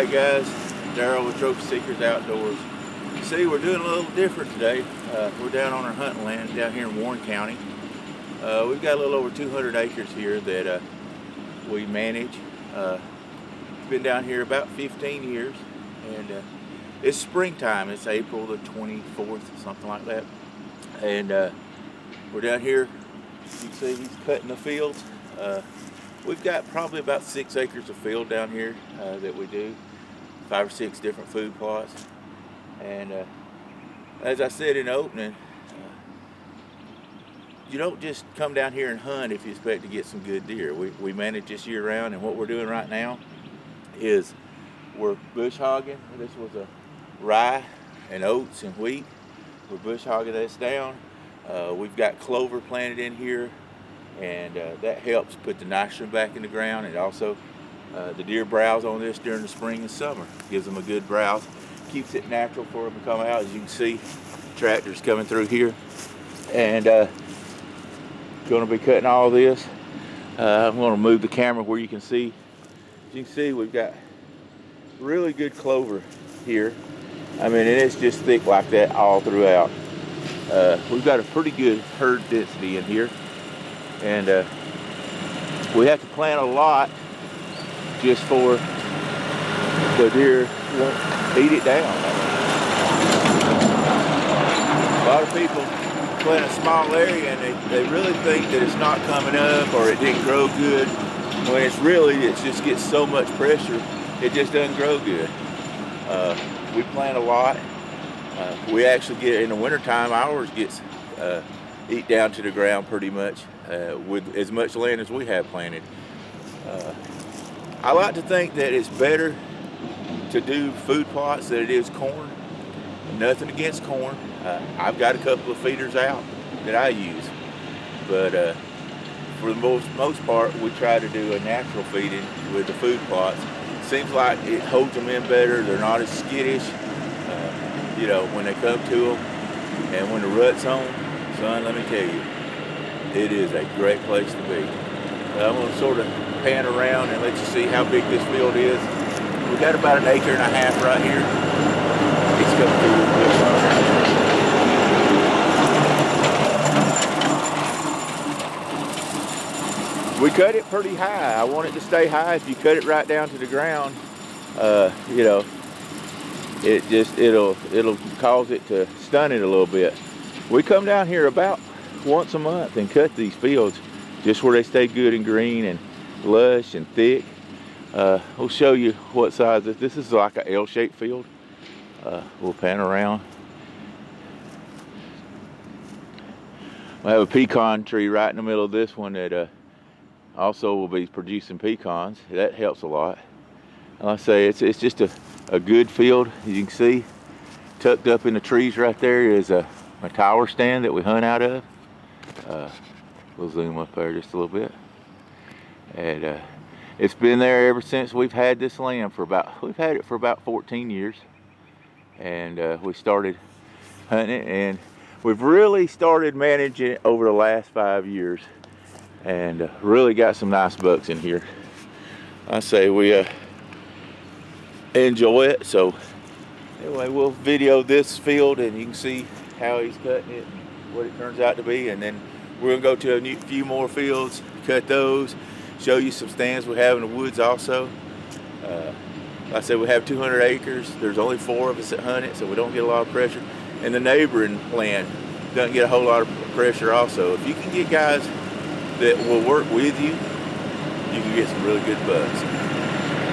Alright guys, Daryl with Trophy Seekers Outdoors. See, we're doing a little different today. We're down on our hunting land down here in Warren County. We've got a little over 200 acres here that we manage. Been down here about 15 years, and it's springtime. It's April the 24th, something like that. And we're down here. You can see he's cutting the fields. We've got probably about 6 acres of field down here that we do. 5 or 6 different food plots. And as I said in the opening, you don't just come down here and hunt if you expect to get some good deer. We manage this year round, and what we're doing right now is we're bush hogging. This was a rye and oats and wheat. We're bush hogging this down. We've got clover planted in here, and that helps put the nitrogen back in the ground. And also the deer browse on this during the spring and summer. Gives them a good browse, keeps it natural for them to come out. As you can see, tractors coming through here, and going to be cutting all this. I'm going to move the camera where you can see. As you can see, we've got really good clover here. I mean, and it's just thick like that all throughout. We've got a pretty good herd density in here, and we have to plant a lot just for the deer won't eat it down. A lot of people plant a small area and they really think that it's not coming up or it didn't grow good, when it just gets so much pressure, it just doesn't grow good. We plant a lot. We actually get, in the wintertime, ours gets eat down to the ground pretty much with as much land as we have planted. I like to think that it's better to do food plots than it is corn. Nothing against corn. I've got a couple of feeders out that I use, but for the most part, we try to do a natural feeding with the food plots. Seems like it holds them in better. They're not as skittish, you know, when they come to them. And when the rut's on, son, let me tell you, it is a great place to be. I'm going to sort of pan around and let you see how big this field is. We've got about 1.5 acres right here. It's coming through the bush. We cut it pretty high. I want it to stay high. If you cut it right down to the ground, you know, it'll cause it to stun it a little bit. We come down here about once a month and cut these fields just where they stay good and green and lush and thick. We'll show you what size this is. Like an L-shaped field. We'll pan around. We have a pecan tree right in the middle of this one that also will be producing pecans. That helps a lot. And like I say, it's just a good field. As you can see, tucked up in the trees right there is my tower stand that we hunt out of. We'll zoom up there just a little bit. And it's been there ever since we've had this land we've had it for about 14 years. And we started hunting it, and we've really started managing it over the last 5 years, and really got some nice bucks in here. I say we enjoy it. So anyway, we'll video this field and you can see how he's cutting it and what it turns out to be, and then we're gonna go to a few more fields, cut those, show you some stands we have in the woods also. Like I said, we have 200 acres. There's only 4 of us that hunt it, so we don't get a lot of pressure. And the neighboring land doesn't get a whole lot of pressure also. If you can get guys that will work with you, you can get some really good bucks.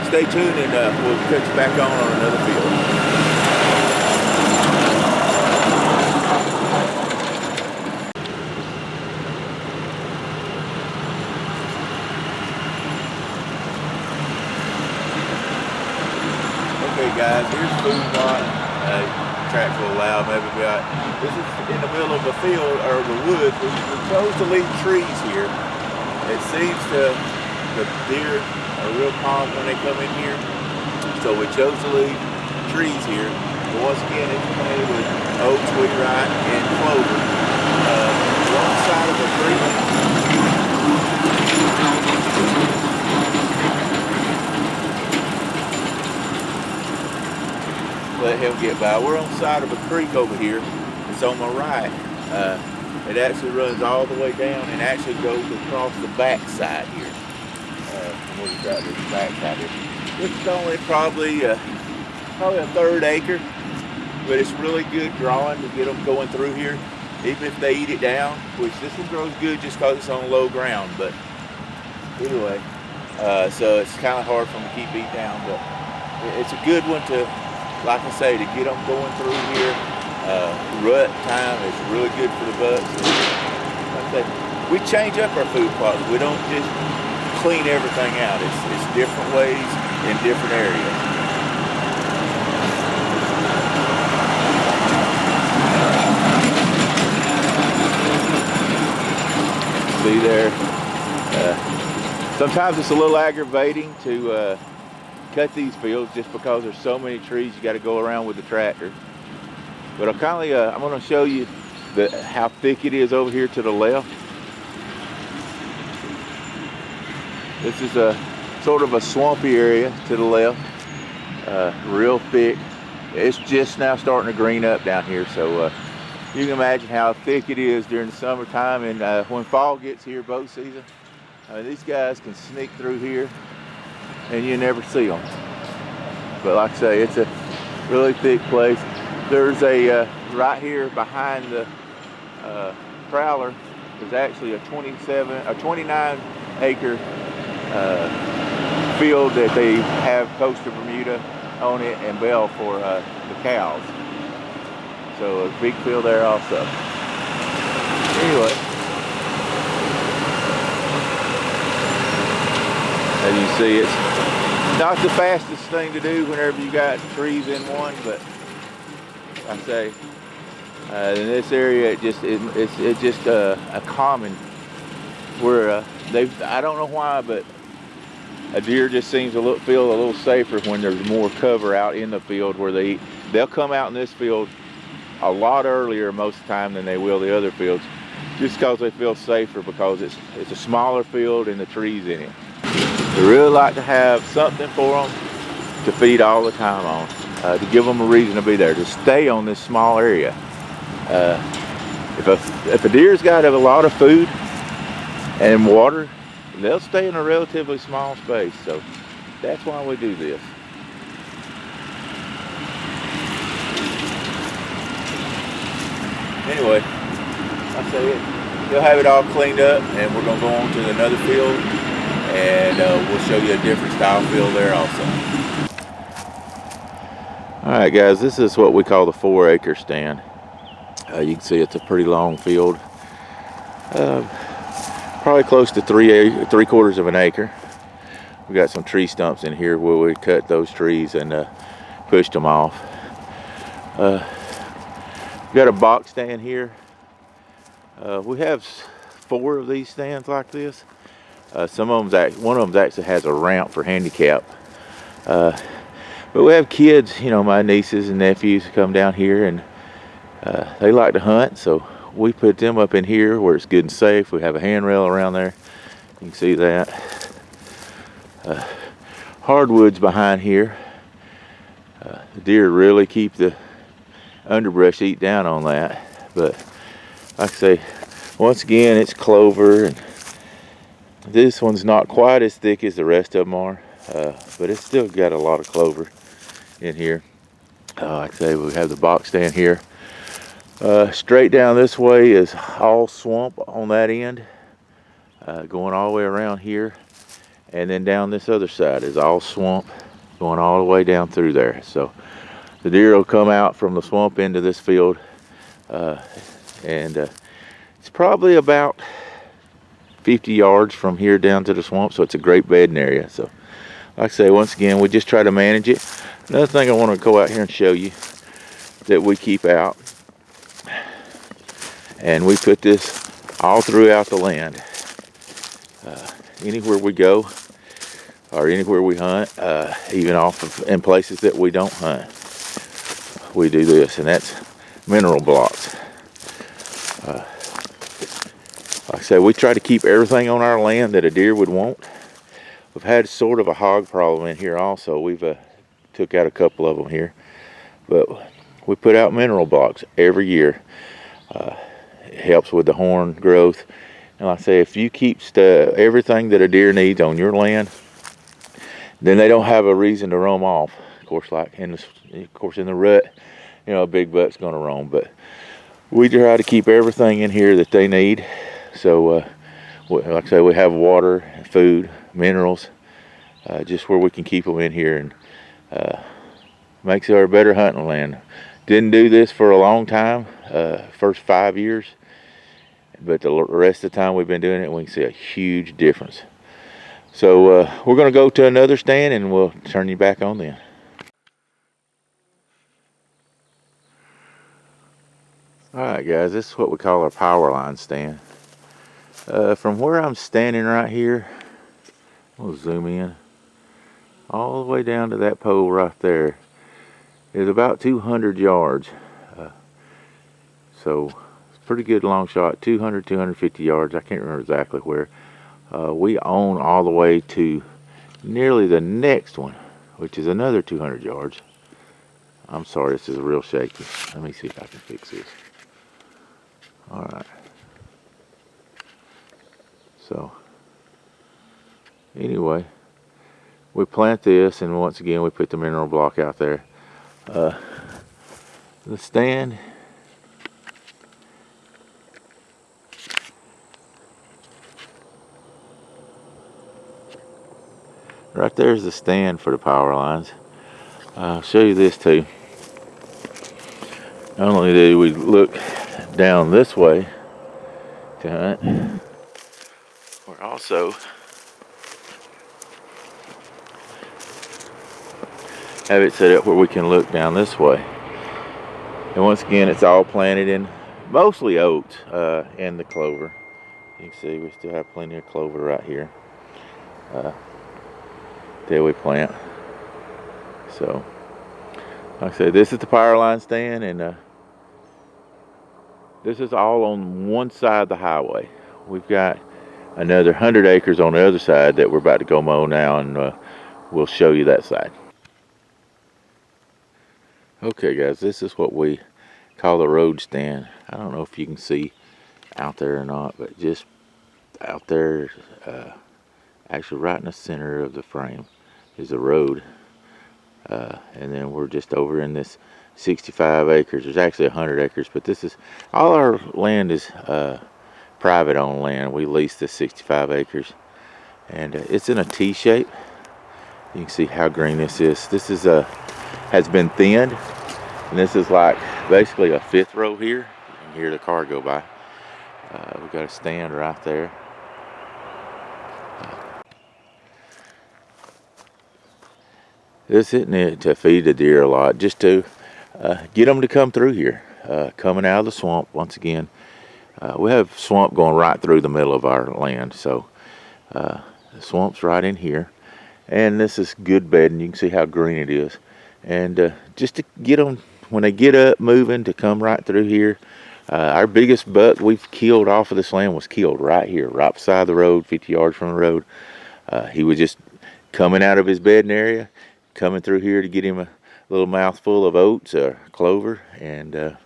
Stay tuned, and we'll cut you back on another field. Okay guys, here's food plot. Tractor will allow, maybe got. This is in the middle of the field or the woods. We chose to leave trees here. It seems the deer are real calm when they come in here, so we chose to leave trees here. But once again, it's planted with oats, wheat, rye, and clover. One side of the tree. let him get by. We're on the side of a creek over here. It's on my right. It actually runs all the way down and actually goes across the back side here. What is that? This back side here. This is only probably a third acre, but it's really good drawing to get them going through here. Even if they eat it down, which this one grows good just because it's on low ground. But anyway, so it's kind of hard for them to keep eating down, but it's a good one to, like I say, to get them going through here. Rut time is really good for the bucks. Like I say, we change up our food plots. We don't just clean everything out. It's different ways in different areas. See there. Sometimes it's a little aggravating to cut these fields just because there's so many trees you got to go around with the tractor. But I'm going to show you how thick it is over here to the left. This is a sort of a swampy area to the left, real thick. It's just now starting to green up down here, so you can imagine how thick it is during the summertime. And when fall gets here, bow season, these guys can sneak through here and you never see them. But like I say, it's a really thick place. There's a right here behind the Prowler. There's actually a 29 acre field that they have Coastal Bermuda on it and Bell for the cows. So a big field there also. Anyway, as you see, it's not the fastest thing to do whenever you got trees in one, but I say in this area it's just a common where I don't know why, but a deer just seems to feel a little safer when there's more cover out in the field where they eat. They'll come out in this field a lot earlier most of the time than they will the other fields, just because they feel safer, because it's a smaller field and the trees in it. They really like to have something for them to feed all the time on, to give them a reason to be there, to stay on this small area. If a deer's got a lot of food and water, they'll stay in a relatively small space. So that's why we do this. Anyway, I say they'll have it all cleaned up, and we're going to go on to another field, and we'll show you a different style field there also. Alright guys, this is what we call the 4 acre stand. You can see it's a pretty long field. Probably close to 3/4 of an acre. We got some tree stumps in here where we cut those trees and pushed them off. We got a box stand here. We have 4 of these stands like this. One of them actually has a ramp for handicap. But we have kids, you know, my nieces and nephews come down here, and they like to hunt, so we put them up in here where it's good and safe. We have a handrail around there. You can see that. Hardwoods behind here. The deer really keep the underbrush eat down on that. But like I say, once again, it's clover, and this one's not quite as thick as the rest of them are, but it's still got a lot of clover in here. Like I say, we have the box stand here. Straight down this way is all swamp on that end, going all the way around here, and then down this other side is all swamp going all the way down through there. So the deer will come out from the swamp into this field, and it's probably about 50 yards from here down to the swamp, so it's a great bedding area. So like I say, once again, we just try to manage it. Another thing I want to go out here and show you that we keep out, and we put this all throughout the land. Anywhere we go, or anywhere we hunt, even in places that we don't hunt, we do this, and that's mineral blocks. Like I say, we try to keep everything on our land that a deer would want. We've had sort of a hog problem in here also. We've took out a couple of them here. but we put out mineral blocks every year. It helps with the horn growth. And like I say, if you keep everything that a deer needs on your land, then they don't have a reason to roam off. Of course, in the rut, a big buck's going to roam. But we try to keep everything in here that they need. So, like I say, we have water, food, minerals, just where we can keep them in here, and makes it our better hunting land. Didn't do this for a long time, first 5 years, but the rest of the time we've been doing it, we can see a huge difference. So we're going to go to another stand, and we'll turn you back on then. Alright guys, this is what we call our power line stand. From where I'm standing right here, we'll zoom in, all the way down to that pole right there is about 200 yards. So it's a pretty good long shot, 200, 250 yards. I can't remember exactly where. We own all the way to nearly the next one, which is another 200 yards. I'm sorry, this is real shaky. Let me see if I can fix this. Alright. So, anyway, we plant this, and once again we put the mineral block out there. The stand, right there is the stand for the power lines. I'll show you this too. Not only do we look down this way to hunt, we're also have it set up where we can look down this way. And once again, it's all planted in mostly oats and the clover. You can see we still have plenty of clover right here that we plant. So, like I said, this is the power line stand, and this is all on one side of the highway. We've got another 100 acres on the other side that we're about to go mow now, and we'll show you that side. Okay guys, this is what we call the road stand. I don't know if you can see out there or not, but just out there, actually right in the center of the frame is a road. And then we're just over in this 65 acres. There's actually 100 acres, but this is, all our land is private owned land. We lease this 65 acres, and it's in a T shape. You can see how green this is. This is has been thinned, and this is like basically a fifth row here. You can hear the car go by. We've got a stand right there. This isn't it to feed the deer a lot, just to get them to come through here, coming out of the swamp. Once again, we have swamp going right through the middle of our land, so the swamp's right in here, and this is good bedding. You can see how green it is, and just to get them, when they get up moving, to come right through here. Our biggest buck we've killed off of this land was killed right here, right beside the road, 50 yards from the road. He was just coming out of his bedding area, coming through here to get him a little mouthful of oats or clover, and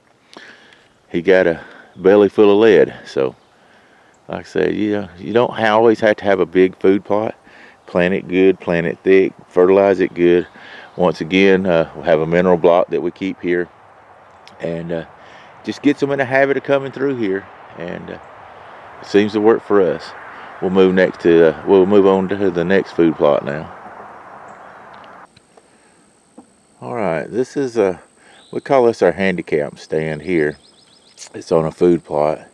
he got a belly full of lead. So like I said, you don't always have to have a big food plot. Plant it good, plant it thick, fertilize it good. Once again, we'll have a mineral block that we keep here, and just gets them in a habit of coming through here, and it seems to work for us. We'll move on to the next food plot now. All right, this is we call this our handicap stand here. It's on a food plot.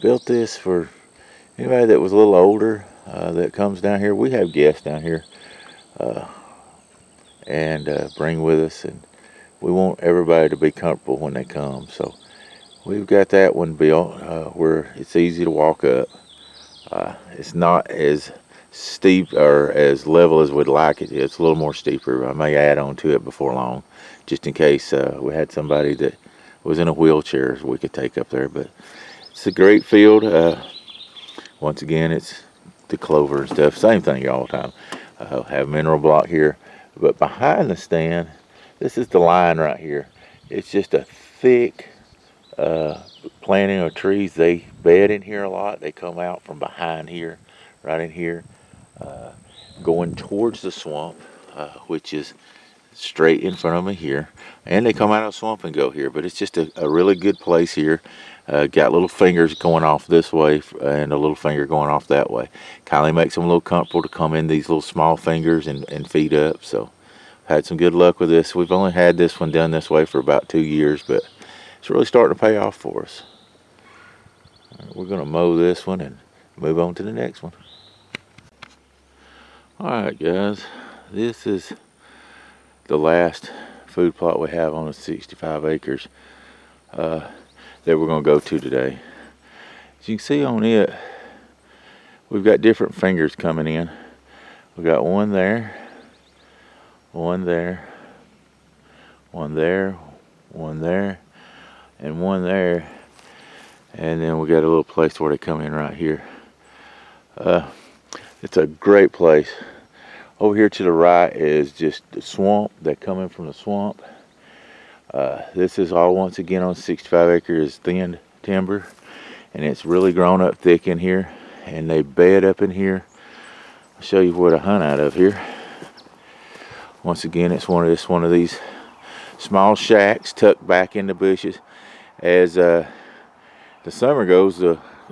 Built this for anybody that was a little older that comes down here. We have guests down here and bring with us, and we want everybody to be comfortable when they come. So we've got that one built where it's easy to walk up. It's not as steep or as level as we'd like it. It's a little more steeper. I may add on to it before long, just in case we had somebody that was in a wheelchair we could take up there. But it's a great field. Once again, it's the clover and stuff. Same thing all the time. Have mineral block here, but behind the stand This is the line right here. It's just a thick planting of trees. They bed in here a lot. They come out from behind here, right in here, going towards the swamp, which is straight in front of me here. And they come out of the swamp and go here. But it's just a really good place here. Got little fingers going off this way and a little finger going off that way. Kindly makes them a little comfortable to come in these little small fingers and feed up. So had some good luck with this. We've only had this one done this way for about 2 years, but it's really starting to pay off for us. We're going to mow this one and move on to the next one. Alright guys, this is the last food plot we have on the 65 acres that we're going to go to today. As you can see on it, we've got different fingers coming in. We've got one there, one there, one there, one there, and one there, and then we got a little place where they come in right here. It's a great place. Over here to the right is just the swamp. They're coming from the swamp. This is all, once again, on 65 acres thinned timber, and it's really grown up thick in here, and they bed up in here. I'll show you where to hunt out of here. Once again, it's one of these small shacks tucked back in the bushes. As the summer goes,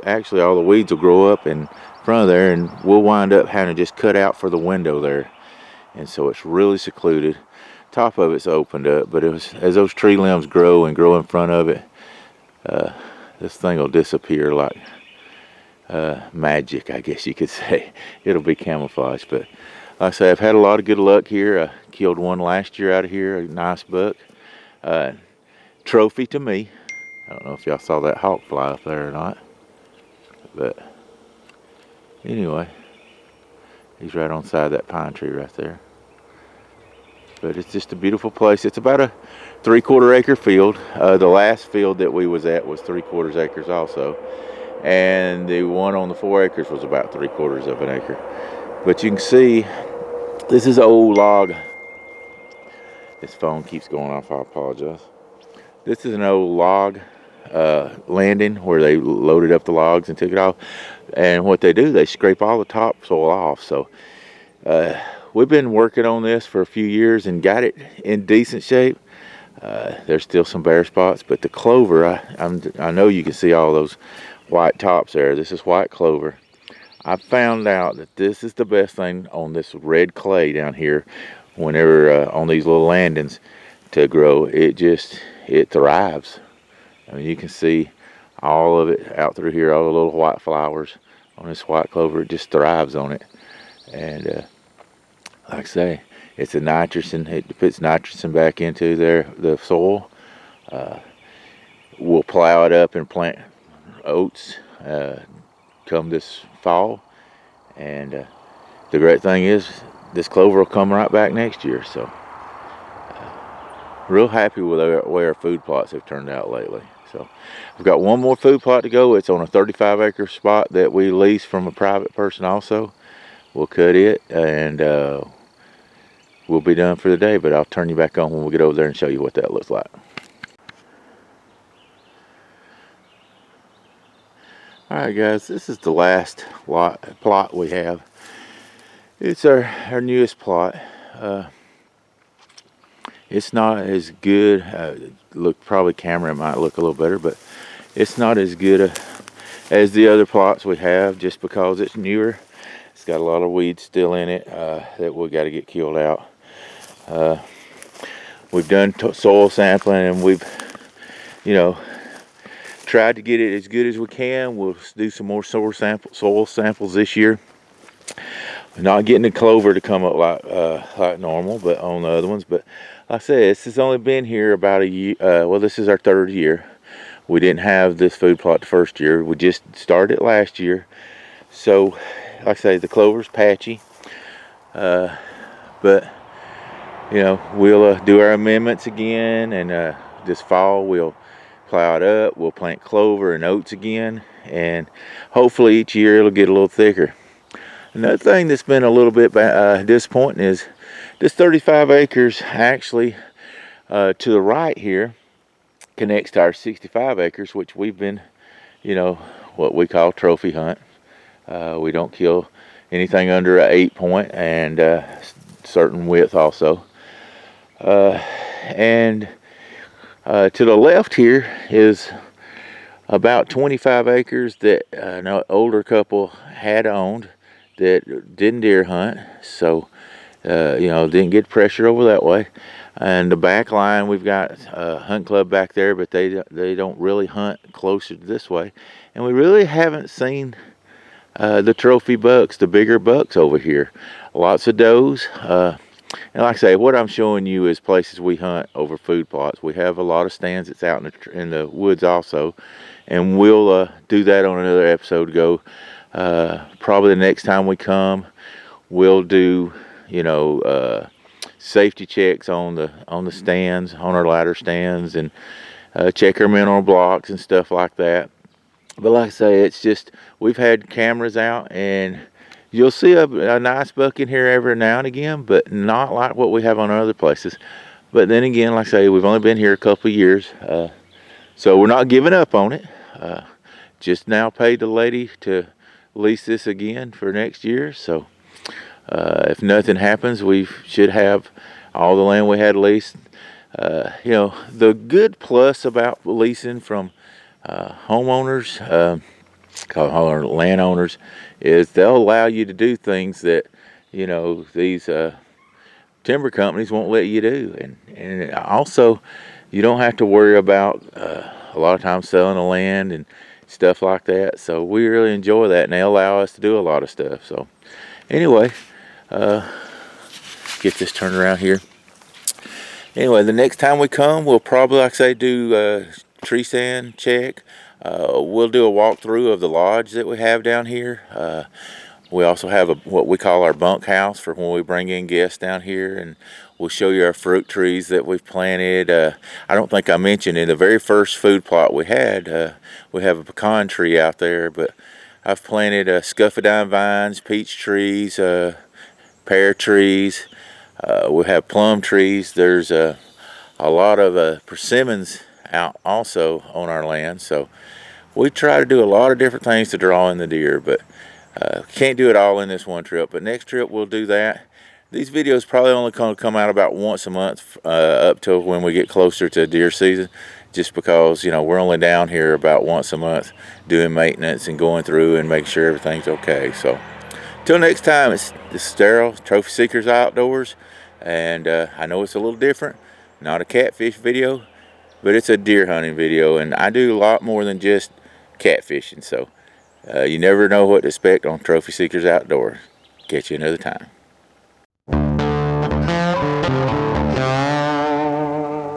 actually all the weeds will grow up in front of there, and we'll wind up having to just cut out for the window there. And so it's really secluded. Top of it's opened up, but as those tree limbs grow and grow in front of it, this thing will disappear like magic, I guess you could say. It'll be camouflaged. But like I say, I've had a lot of good luck here. I killed one last year out of here, a nice buck. Trophy to me. I don't know if y'all saw that hawk fly up there or not, but anyway, he's right on side of that pine tree right there. But it's just a beautiful place. It's about a 3/4 acre field. The last field that we was at was 3/4 acres also, and the one on the 4 acres was about 3/4 of an acre. But you can see this is an old log. This phone keeps going off, I apologize. This is an old log landing where they loaded up the logs and took it off. And what they do, they scrape all the topsoil off. So we've been working on this for a few years and got it in decent shape. There's still some bare spots, but the clover, I know you can see all those white tops there. This is white clover. I found out that this is the best thing on this red clay down here whenever on these little landings to grow. It thrives. I mean, you can see all of it out through here, all the little white flowers on this white clover. It just thrives on it. And like I say, it's a nitrogen. It puts nitrogen back into the soil. We'll plow it up and plant oats come this fall. And the great thing is this clover will come right back next year. So real happy with the way our food plots have turned out lately. So we've got one more food plot to go. It's on a 35 acre spot that we lease from a private person also. We'll cut it and we'll be done for the day, but I'll turn you back on when we get over there and show you what that looks like. Alright guys, this is the last plot we have. It's our newest plot. It's not as good. Probably camera might look a little better, but it's not as good as the other plots we have just because it's newer. It's got a lot of weeds still in it that we got to get killed out. We've done soil sampling and we've, tried to get it as good as we can. We'll do some more soil samples this year. We're not getting the clover to come up like normal, but on the other ones. But like I said, this has only been here about a year. Well, this is our 3rd year. We didn't have this food plot the 1st year. We just started last year. So, like I say, the clover's patchy. But, we'll do our amendments again. And this fall, we'll plow it up. We'll plant clover and oats again. And hopefully each year it'll get a little thicker. Another thing that's been a little bit disappointing is this 35 acres actually To the right here connects to our 65 acres, which we've been, what we call trophy hunt. We don't kill anything under an 8 point and certain width also. And to the left here is about 25 acres that an older couple had owned that didn't deer hunt, so didn't get pressure over that way. And the back line, we've got a hunt club back there, but they don't really hunt closer to this way. And we really haven't seen the trophy bucks, the bigger bucks over here. Lots of does. And like I say, what I'm showing you is places we hunt over food plots. We have a lot of stands that's out in the woods also. And we'll do that on another episode ago. Probably the next time we come, we'll do, safety checks on the stands, on our ladder stands, and check our mineral blocks and stuff like that. But like I say, it's just, we've had cameras out, and you'll see a nice buck in here every now and again, but not like what we have on other places. But then again, like I say, we've only been here a couple of years, so we're not giving up on it. Just now paid the lady to lease this again for next year, so if nothing happens, we should have all the land we had leased. The good plus about leasing from homeowners, called landowners, is they'll allow you to do things that these timber companies won't let you do, and also you don't have to worry about a lot of times selling the land and stuff like that. So we really enjoy that, and they allow us to do a lot of stuff. So anyway, get this turned around here. Anyway, the next time we come, we'll probably, like I say, do tree stand check. We'll do a walkthrough of the lodge that we have down here. We also have what we call our bunk house for when we bring in guests down here, and we'll show you our fruit trees that we've planted. I don't think I mentioned in the very first food plot we had, we have a pecan tree out there, but I've planted scuffadine vines, peach trees, pear trees. We have plum trees. There's a lot of persimmons out also on our land, so we try to do a lot of different things to draw in the deer, but can't do it all in this one trip. But next trip we'll do that. These videos probably only going to come out about once a month up till when we get closer to deer season, just because we're only down here about once a month doing maintenance and going through and making sure everything's okay. So till next time, this is Darryl, Trophy Seekers Outdoors, and I know it's a little different, not a catfish video, but it's a deer hunting video, and I do a lot more than just catfishing, so you never know what to expect on Trophy Seekers Outdoors. Catch you another time.